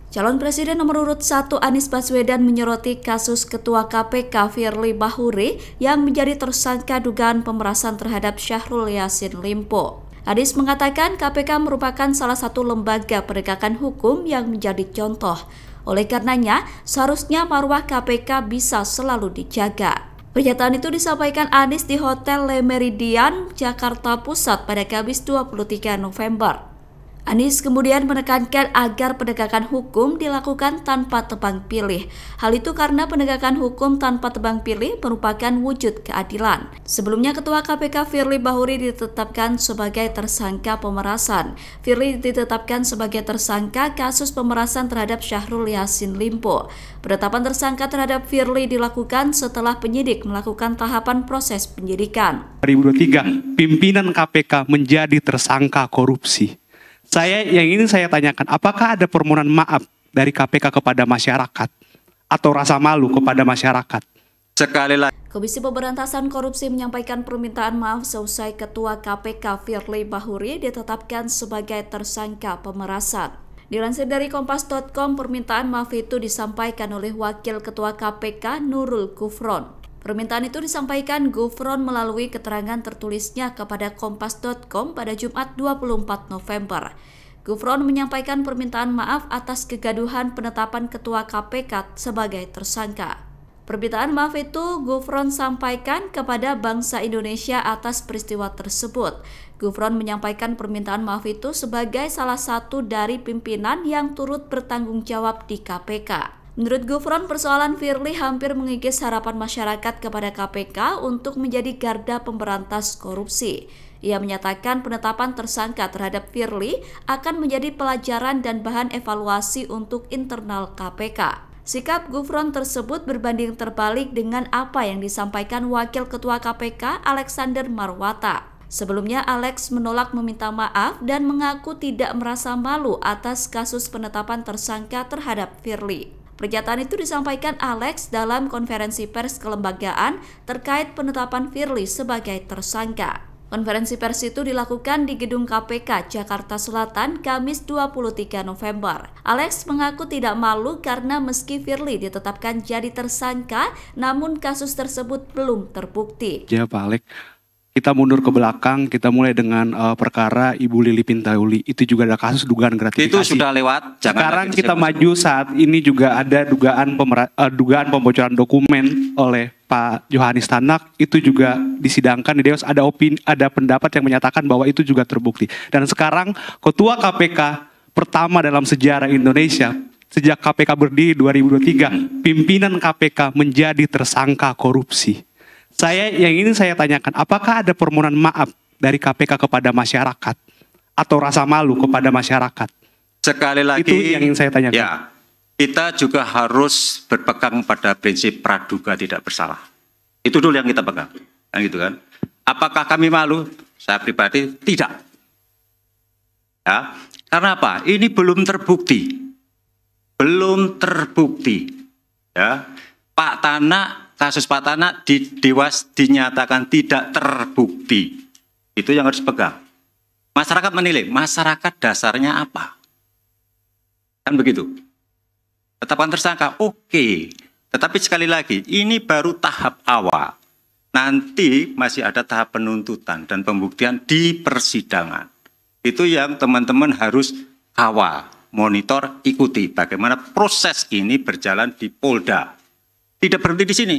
Calon Presiden nomor urut 1 Anies Baswedan menyoroti kasus Ketua KPK Firly Bahuri yang menjadi tersangka dugaan pemerasan terhadap Syahrul Yassin Limpo. Anies mengatakan KPK merupakan salah satu lembaga penegakan hukum yang menjadi contoh. Oleh karenanya, seharusnya marwah KPK bisa selalu dijaga. Pernyataan itu disampaikan Anies di Hotel Le Méridien, Jakarta Pusat pada Kamis 23 November. Anies kemudian menekankan agar penegakan hukum dilakukan tanpa tebang pilih. Hal itu karena penegakan hukum tanpa tebang pilih merupakan wujud keadilan. Sebelumnya Ketua KPK Firly Bahuri ditetapkan sebagai tersangka pemerasan. Firly ditetapkan sebagai tersangka kasus pemerasan terhadap Syahrul Yassin Limpo. Penetapan tersangka terhadap Firly dilakukan setelah penyidik melakukan tahapan proses penyidikan. 2023, pimpinan KPK menjadi tersangka korupsi. Yang ingin saya tanyakan, apakah ada permohonan maaf dari KPK kepada masyarakat atau rasa malu kepada masyarakat? Sekali lagi, Komisi Pemberantasan Korupsi menyampaikan permintaan maaf seusai Ketua KPK Firly Bahuri ditetapkan sebagai tersangka pemerasan. Dilansir dari Kompas.com, permintaan maaf itu disampaikan oleh Wakil Ketua KPK Nurul Gufron. Permintaan itu disampaikan Gufron melalui keterangan tertulisnya kepada Kompas.com pada Jumat 24 November. Gufron menyampaikan permintaan maaf atas kegaduhan penetapan Ketua KPK sebagai tersangka. Permintaan maaf itu Gufron sampaikan kepada bangsa Indonesia atas peristiwa tersebut. Gufron menyampaikan permintaan maaf itu sebagai salah satu dari pimpinan yang turut bertanggung jawab di KPK. Menurut Gufron, persoalan Firly hampir mengikis harapan masyarakat kepada KPK untuk menjadi garda pemberantas korupsi. Ia menyatakan penetapan tersangka terhadap Firly akan menjadi pelajaran dan bahan evaluasi untuk internal KPK. Sikap Gufron tersebut berbanding terbalik dengan apa yang disampaikan Wakil Ketua KPK Alexander Marwata. Sebelumnya, Alex menolak meminta maaf dan mengaku tidak merasa malu atas kasus penetapan tersangka terhadap Firly. Pernyataan itu disampaikan Alex dalam konferensi pers kelembagaan terkait penetapan Firly sebagai tersangka. Konferensi pers itu dilakukan di gedung KPK Jakarta Selatan Kamis 23 November. Alex mengaku tidak malu karena meski Firly ditetapkan jadi tersangka, namun kasus tersebut belum terbukti. Ya Pak Alex, kita mundur ke belakang, kita mulai dengan perkara Ibu Lili Pintauli. Itu juga ada kasus dugaan gratifikasi. itu sudah lewat. Sekarang kita maju saat ini juga ada dugaan pembocoran dokumen oleh Pak Johanis Tanak. Itu juga disidangkan di Dewas. Ada pendapat yang menyatakan bahwa itu juga terbukti. Dan sekarang Ketua KPK pertama dalam sejarah Indonesia sejak KPK berdiri 2023, pimpinan KPK menjadi tersangka korupsi. Yang ingin saya tanyakan, apakah ada permohonan maaf dari KPK kepada masyarakat atau rasa malu kepada masyarakat? Sekali lagi, itu yang ingin saya tanyakan. Ya, kita juga harus berpegang pada prinsip praduga tidak bersalah. Itu dulu yang kita pegang, kan gitu kan? Apakah kami malu? Saya pribadi tidak. Ya, karena apa? Ini belum terbukti, Ya, Pak Tanak. Kasus Pak Tanak di Dewas dinyatakan tidak terbukti. Itu yang harus pegang. Masyarakat menilai, masyarakat dasarnya apa? Kan begitu. Tetapkan tersangka, oke. Tetapi sekali lagi, ini baru tahap awal. Nanti masih ada tahap penuntutan dan pembuktian di persidangan. Itu yang teman-teman harus kawal, monitor, ikuti bagaimana proses ini berjalan di Polda. Tidak berhenti di sini,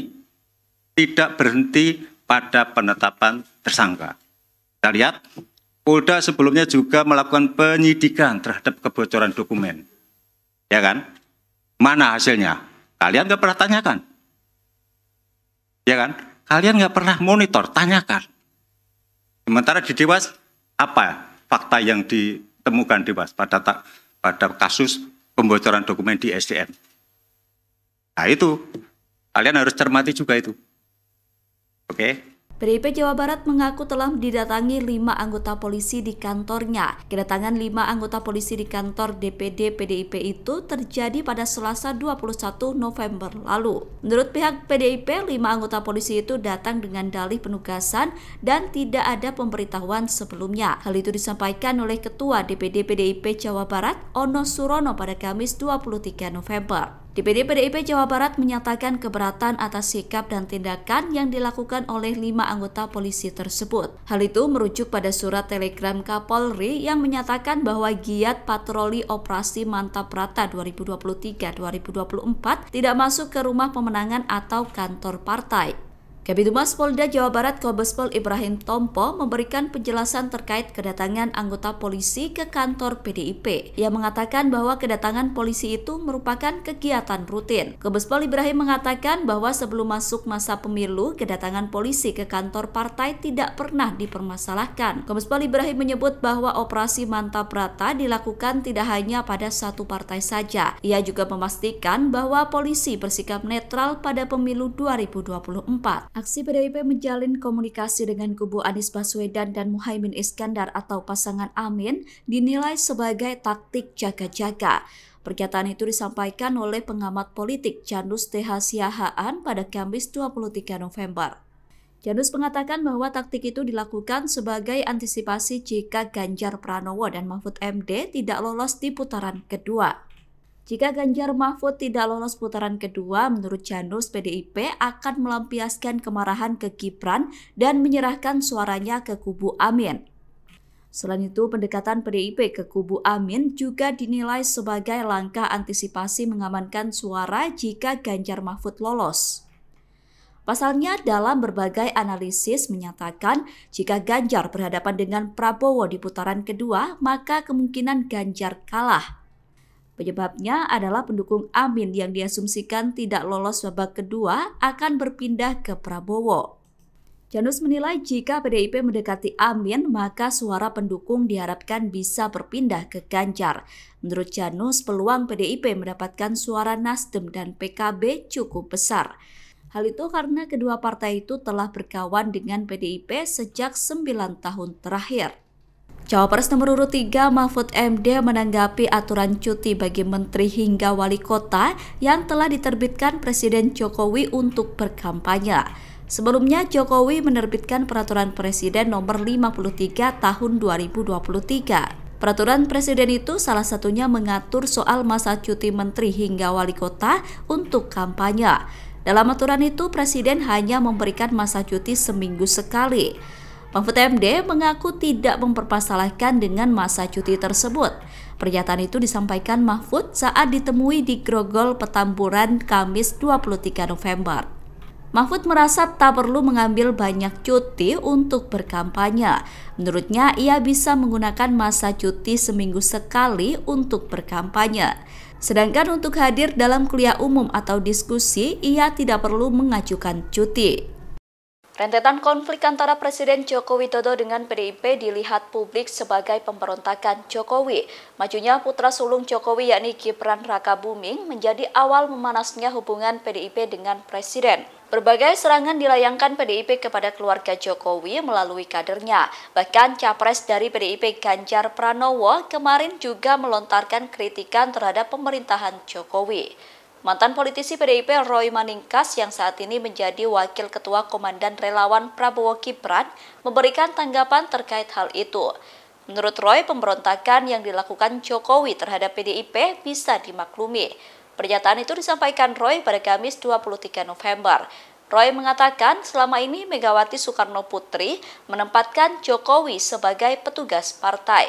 tidak berhenti pada penetapan tersangka. Kita lihat, Polda sebelumnya juga melakukan penyidikan terhadap kebocoran dokumen. Ya kan? Mana hasilnya? Kalian nggak pernah tanyakan. Ya kan? Kalian nggak pernah monitor, tanyakan. Sementara di Dewas, apa fakta yang ditemukan Dewas pada kasus pembocoran dokumen di SDM? Nah itu. Kalian harus cermati juga itu. Oke? PDIP Jawa Barat mengaku telah didatangi 5 anggota polisi di kantornya. Kedatangan 5 anggota polisi di kantor DPD PDIP itu terjadi pada Selasa 21 November lalu. Menurut pihak PDIP, 5 anggota polisi itu datang dengan dalih penugasan dan tidak ada pemberitahuan sebelumnya. Hal itu disampaikan oleh Ketua DPD PDIP Jawa Barat, Ono Surono pada Kamis 23 November. DPD PDIP Jawa Barat menyatakan keberatan atas sikap dan tindakan yang dilakukan oleh 5 anggota polisi tersebut. Hal itu merujuk pada surat telegram Kapolri yang menyatakan bahwa giat patroli operasi Mantap Rata 2023-2024 tidak masuk ke rumah pemenangan atau kantor partai. Kabid Humas Polda Jawa Barat Kombes Pol Ibrahim Tompo memberikan penjelasan terkait kedatangan anggota polisi ke kantor PDIP. Ia mengatakan bahwa kedatangan polisi itu merupakan kegiatan rutin. Kombes Pol Ibrahim mengatakan bahwa sebelum masuk masa pemilu, kedatangan polisi ke kantor partai tidak pernah dipermasalahkan. Kombes Pol Ibrahim menyebut bahwa operasi Mantap Rata dilakukan tidak hanya pada satu partai saja. Ia juga memastikan bahwa polisi bersikap netral pada pemilu 2024. Aksi PDIP menjalin komunikasi dengan kubu Anies Baswedan dan Muhaimin Iskandar atau pasangan Amin dinilai sebagai taktik jaga-jaga. Pernyataan itu disampaikan oleh pengamat politik Janus TH Siahaan pada Kamis 23 November. Janus mengatakan bahwa taktik itu dilakukan sebagai antisipasi jika Ganjar Pranowo dan Mahfud MD tidak lolos di putaran kedua. Jika Ganjar Mahfud tidak lolos putaran kedua, menurut Janus, PDIP akan melampiaskan kemarahan ke Gibran dan menyerahkan suaranya ke kubu Amin. Selain itu, pendekatan PDIP ke kubu Amin juga dinilai sebagai langkah antisipasi mengamankan suara jika Ganjar Mahfud lolos. Pasalnya, dalam berbagai analisis menyatakan jika Ganjar berhadapan dengan Prabowo di putaran kedua, maka kemungkinan Ganjar kalah. Penyebabnya adalah pendukung Amin yang diasumsikan tidak lolos babak kedua akan berpindah ke Prabowo. Janus menilai jika PDIP mendekati Amin, maka suara pendukung diharapkan bisa berpindah ke Ganjar. Menurut Janus, peluang PDIP mendapatkan suara Nasdem dan PKB cukup besar. Hal itu karena kedua partai itu telah berkawan dengan PDIP sejak 9 tahun terakhir. Cawapres nomor urut 3 Mahfud MD menanggapi aturan cuti bagi menteri hingga wali kota yang telah diterbitkan Presiden Jokowi untuk berkampanye. Sebelumnya Jokowi menerbitkan peraturan Presiden nomor 53 tahun 2023. Peraturan Presiden itu salah satunya mengatur soal masa cuti menteri hingga wali kota untuk kampanye. Dalam aturan itu Presiden hanya memberikan masa cuti seminggu sekali. Mahfud MD mengaku tidak mempermasalahkan dengan masa cuti tersebut. Pernyataan itu disampaikan Mahfud saat ditemui di Grogol Petamburan Kamis 23 November. Mahfud merasa tak perlu mengambil banyak cuti untuk berkampanye. Menurutnya, ia bisa menggunakan masa cuti seminggu sekali untuk berkampanye. Sedangkan untuk hadir dalam kuliah umum atau diskusi, ia tidak perlu mengajukan cuti. Rentetan konflik antara Presiden Joko Widodo dengan PDIP dilihat publik sebagai pemberontakan Jokowi. Majunya putra sulung Jokowi yakni Gibran Rakabuming menjadi awal memanasnya hubungan PDIP dengan Presiden. Berbagai serangan dilayangkan PDIP kepada keluarga Jokowi melalui kadernya. Bahkan capres dari PDIP Ganjar Pranowo kemarin juga melontarkan kritikan terhadap pemerintahan Jokowi. Mantan politisi PDIP Roy Maningkas yang saat ini menjadi Wakil Ketua Komandan Relawan Prabowo Gibran memberikan tanggapan terkait hal itu. Menurut Roy, pemberontakan yang dilakukan Jokowi terhadap PDIP bisa dimaklumi. Pernyataan itu disampaikan Roy pada Kamis 23 November. Roy mengatakan selama ini Megawati Soekarno Putri menempatkan Jokowi sebagai petugas partai.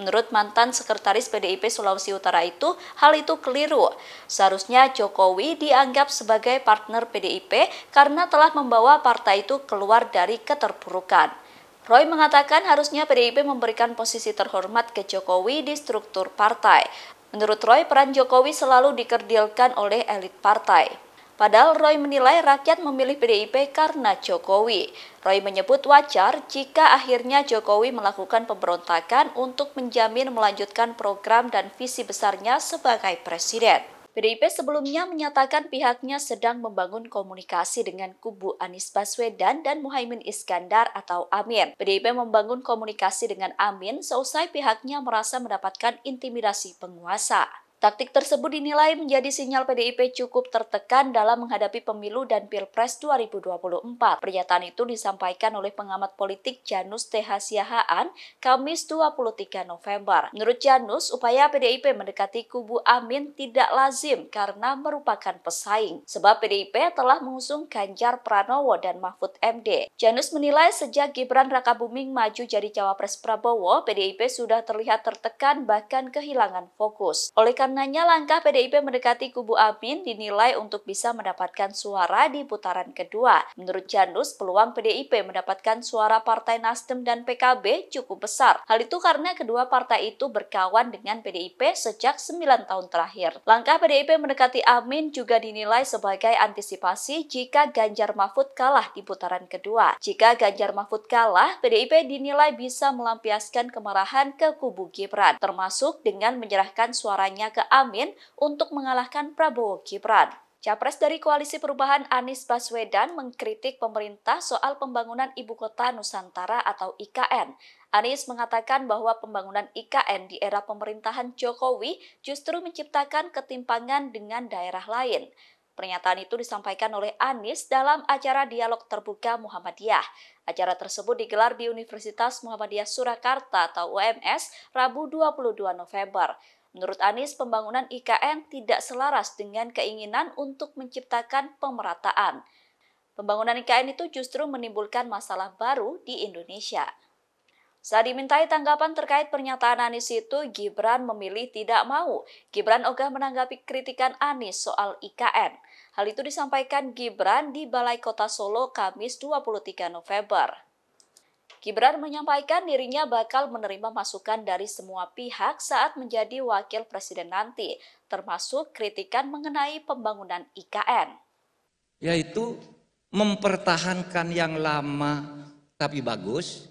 Menurut mantan sekretaris PDIP Sulawesi Utara itu, hal itu keliru. Seharusnya Jokowi dianggap sebagai partner PDIP karena telah membawa partai itu keluar dari keterpurukan. Roy mengatakan harusnya PDIP memberikan posisi terhormat ke Jokowi di struktur partai. Menurut Roy, peran Jokowi selalu dikerdilkan oleh elit partai. Padahal Roy menilai rakyat memilih PDIP karena Jokowi. Roy menyebut wajar jika akhirnya Jokowi melakukan pemberontakan untuk menjamin melanjutkan program dan visi besarnya sebagai presiden. PDIP sebelumnya menyatakan pihaknya sedang membangun komunikasi dengan kubu Anies Baswedan dan Muhaimin Iskandar atau Amin. PDIP membangun komunikasi dengan Amin seusai pihaknya merasa mendapatkan intimidasi penguasa. Taktik tersebut dinilai menjadi sinyal PDIP cukup tertekan dalam menghadapi pemilu dan Pilpres 2024. Pernyataan itu disampaikan oleh pengamat politik Janus TH Siahaan Kamis 23 November. Menurut Janus, upaya PDIP mendekati kubu Amin tidak lazim karena merupakan pesaing. Sebab PDIP telah mengusung Ganjar Pranowo dan Mahfud MD. Janus menilai sejak Gibran Rakabuming maju jadi cawapres Prabowo, PDIP sudah terlihat tertekan bahkan kehilangan fokus. Oleh karenanya, langkah PDIP mendekati kubu Amin dinilai untuk bisa mendapatkan suara di putaran kedua. Menurut Janus, peluang PDIP mendapatkan suara Partai Nasdem dan PKB cukup besar. Hal itu karena kedua partai itu berkawan dengan PDIP sejak 9 tahun terakhir. Langkah PDIP mendekati Amin juga dinilai sebagai antisipasi jika Ganjar Mahfud kalah di putaran kedua. Jika Ganjar Mahfud kalah, PDIP dinilai bisa melampiaskan kemarahan ke kubu Gibran, termasuk dengan menyerahkan suaranya ke Amin untuk mengalahkan Prabowo Gibran. Capres dari Koalisi Perubahan Anies Baswedan mengkritik pemerintah soal pembangunan Ibu Kota Nusantara atau IKN. Anies mengatakan bahwa pembangunan IKN di era pemerintahan Jokowi justru menciptakan ketimpangan dengan daerah lain. Pernyataan itu disampaikan oleh Anies dalam acara Dialog Terbuka Muhammadiyah. Acara tersebut digelar di Universitas Muhammadiyah Surakarta atau UMS Rabu 22 November. Menurut Anies, pembangunan IKN tidak selaras dengan keinginan untuk menciptakan pemerataan. Pembangunan IKN itu justru menimbulkan masalah baru di Indonesia. Saat dimintai tanggapan terkait pernyataan Anies itu, Gibran memilih tidak mau. Gibran ogah menanggapi kritikan Anies soal IKN. Hal itu disampaikan Gibran di Balai Kota Solo Kamis 23 November. Gibran menyampaikan dirinya bakal menerima masukan dari semua pihak saat menjadi wakil presiden nanti, termasuk kritikan mengenai pembangunan IKN. Yaitu mempertahankan yang lama tapi bagus,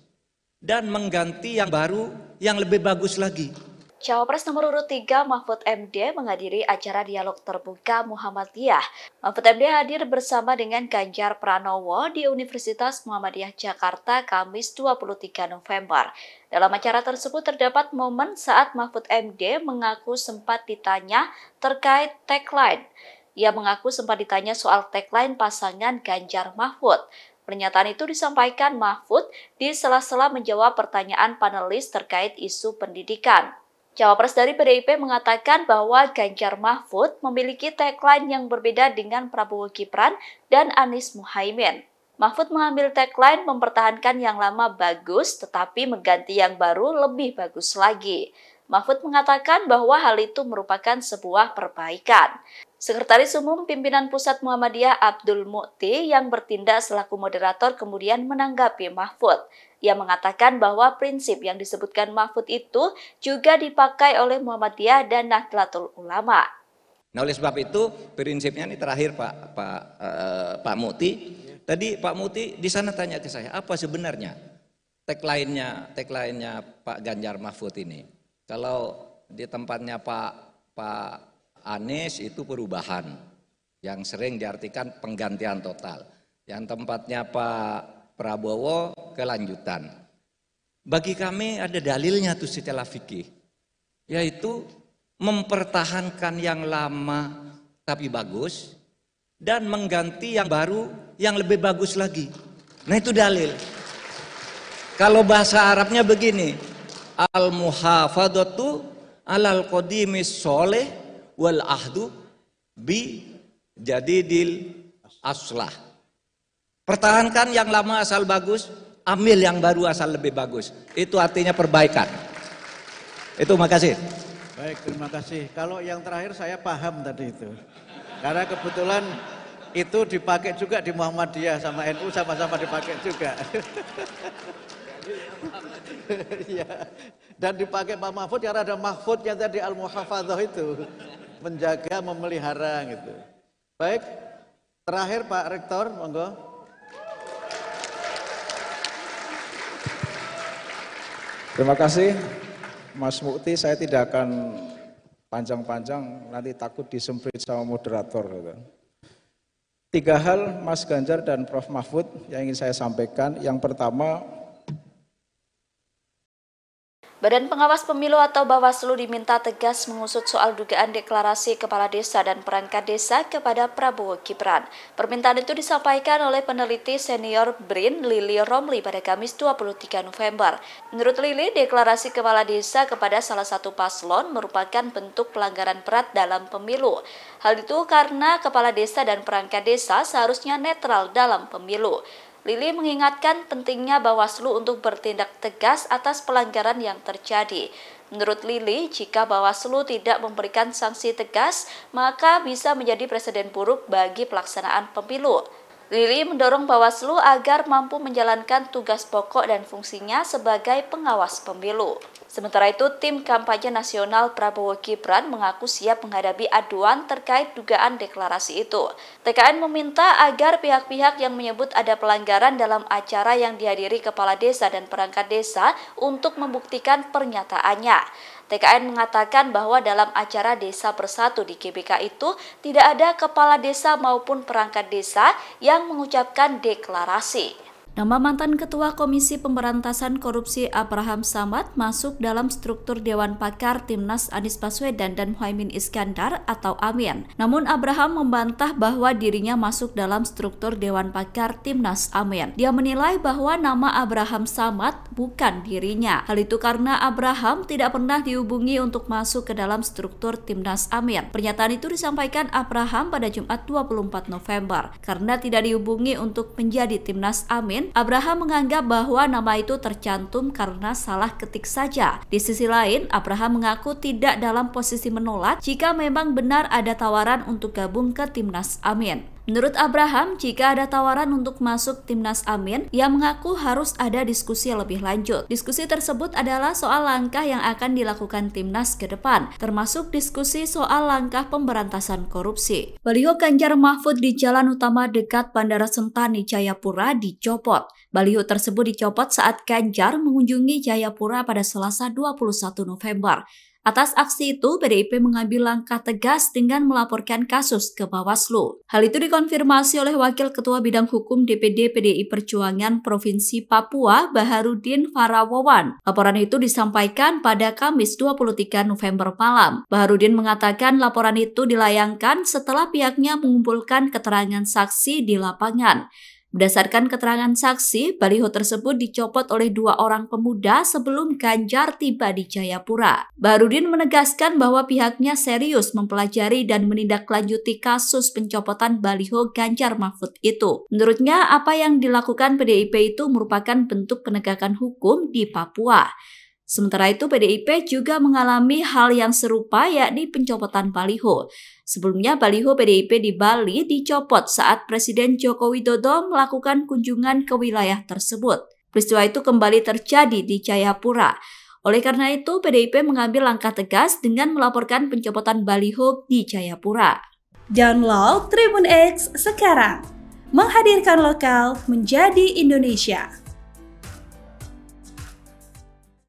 dan mengganti yang baru yang lebih bagus lagi. Cawapres nomor urut 3 Mahfud MD menghadiri acara Dialog Terbuka Muhammadiyah. Mahfud MD hadir bersama dengan Ganjar Pranowo di Universitas Muhammadiyah Jakarta Kamis 23 November. Dalam acara tersebut terdapat momen saat Mahfud MD mengaku sempat ditanya terkait tagline. Ia mengaku sempat ditanya soal tagline pasangan Ganjar Mahfud. Pernyataan itu disampaikan Mahfud di sela-sela menjawab pertanyaan panelis terkait isu pendidikan. Cawapres dari PDIP mengatakan bahwa Ganjar Mahfud memiliki tagline yang berbeda dengan Prabowo Gibran dan Anies Muhaimin. Mahfud mengambil tagline mempertahankan yang lama bagus, tetapi mengganti yang baru lebih bagus lagi. Mahfud mengatakan bahwa hal itu merupakan sebuah perbaikan. Sekretaris Umum Pimpinan Pusat Muhammadiyah Abdul Mukti yang bertindak selaku moderator kemudian menanggapi Mahfud. Ia mengatakan bahwa prinsip yang disebutkan Mahfud itu juga dipakai oleh Muhammadiyah dan Nahdlatul Ulama. Nah, oleh sebab itu prinsipnya ini terakhir Pak Mukti. Tadi Pak Mukti di sana tanya ke saya, apa sebenarnya tagline-nya Pak Ganjar Mahfud ini? Kalau di tempatnya Pak Anies itu perubahan, yang sering diartikan penggantian total. Yang tempatnya Pak Prabowo kelanjutan. Bagi kami ada dalilnya tuh secara fikih, yaitu mempertahankan yang lama tapi bagus dan mengganti yang baru yang lebih bagus lagi. Nah itu dalil. Kalau bahasa Arabnya begini, al-muhafadatu alal qadimis soleh wal ahdu bi jadidil aslah. Pertahankan yang lama asal bagus, ambil yang baru asal lebih bagus. Itu artinya perbaikan. Itu makasih. Baik, terima kasih. Kalau yang terakhir saya paham tadi itu. Karena kebetulan itu dipakai juga di Muhammadiyah sama NU sama-sama dipakai juga. Ya. Dan dipakai Pak Mahfud karena ada Mahfudnya tadi al-muhafadzah itu. Menjaga, memelihara gitu. Baik, terakhir Pak Rektor, monggo. Terima kasih Mas Mukti, saya tidak akan panjang-panjang nanti takut disemprit sama moderator gitu. 3 hal Mas Ganjar dan Prof. Mahfud yang ingin saya sampaikan. Yang pertama, Badan Pengawas Pemilu atau Bawaslu diminta tegas mengusut soal dugaan deklarasi kepala desa dan perangkat desa kepada Prabowo Gibran. Permintaan itu disampaikan oleh peneliti senior BRIN Lili Romli pada Kamis 23 November. Menurut Lili, deklarasi kepala desa kepada salah satu paslon merupakan bentuk pelanggaran berat dalam pemilu. Hal itu karena kepala desa dan perangkat desa seharusnya netral dalam pemilu. Lili mengingatkan pentingnya Bawaslu untuk bertindak tegas atas pelanggaran yang terjadi. Menurut Lili, jika Bawaslu tidak memberikan sanksi tegas, maka bisa menjadi presiden buruk bagi pelaksanaan pemilu. Lili mendorong Bawaslu agar mampu menjalankan tugas pokok dan fungsinya sebagai pengawas pemilu. Sementara itu, tim kampanye nasional Prabowo Gibran mengaku siap menghadapi aduan terkait dugaan deklarasi itu. TKN meminta agar pihak-pihak yang menyebut ada pelanggaran dalam acara yang dihadiri kepala desa dan perangkat desa untuk membuktikan pernyataannya. TKN mengatakan bahwa dalam acara Desa Bersatu di GBK itu tidak ada kepala desa maupun perangkat desa yang mengucapkan deklarasi. Nama mantan Ketua Komisi Pemberantasan Korupsi Abraham Samad masuk dalam struktur Dewan Pakar Timnas Anies Baswedan dan Muhaimin Iskandar atau Amin. Namun Abraham membantah bahwa dirinya masuk dalam struktur Dewan Pakar Timnas Amin. Dia menilai bahwa nama Abraham Samad bukan dirinya. Hal itu karena Abraham tidak pernah dihubungi untuk masuk ke dalam struktur Timnas Amin. Pernyataan itu disampaikan Abraham pada Jumat 24 November. Karena tidak dihubungi untuk menjadi Timnas Amin, Abraham menganggap bahwa nama itu tercantum karena salah ketik saja. Di sisi lain, Abraham mengaku tidak dalam posisi menolak jika memang benar ada tawaran untuk gabung ke Timnas Amin. Menurut Abraham, jika ada tawaran untuk masuk Timnas Amin, ia mengaku harus ada diskusi lebih lanjut. Diskusi tersebut adalah soal langkah yang akan dilakukan Timnas ke depan, termasuk diskusi soal langkah pemberantasan korupsi. Baliho Ganjar Mahfud di jalan utama dekat Bandara Sentani, Jayapura dicopot. Baliho tersebut dicopot saat Ganjar mengunjungi Jayapura pada Selasa 21 November. Atas aksi itu, PDIP mengambil langkah tegas dengan melaporkan kasus ke Bawaslu. Hal itu dikonfirmasi oleh Wakil Ketua Bidang Hukum DPD PDI Perjuangan Provinsi Papua, Baharudin Farawawan. Laporan itu disampaikan pada Kamis 23 November malam. Baharudin mengatakan laporan itu dilayangkan setelah pihaknya mengumpulkan keterangan saksi di lapangan. Berdasarkan keterangan saksi, baliho tersebut dicopot oleh 2 orang pemuda sebelum Ganjar tiba di Jayapura. Baharudin menegaskan bahwa pihaknya serius mempelajari dan menindaklanjuti kasus pencopotan baliho Ganjar Mahfud itu. Menurutnya, apa yang dilakukan PDIP itu merupakan bentuk penegakan hukum di Papua. Sementara itu, PDIP juga mengalami hal yang serupa, yakni pencopotan baliho. Sebelumnya, baliho PDIP di Bali dicopot saat Presiden Joko Widodo melakukan kunjungan ke wilayah tersebut. Peristiwa itu kembali terjadi di Jayapura. Oleh karena itu, PDIP mengambil langkah tegas dengan melaporkan pencopotan baliho di Jayapura. Download Tribun X sekarang, menghadirkan lokal menjadi Indonesia.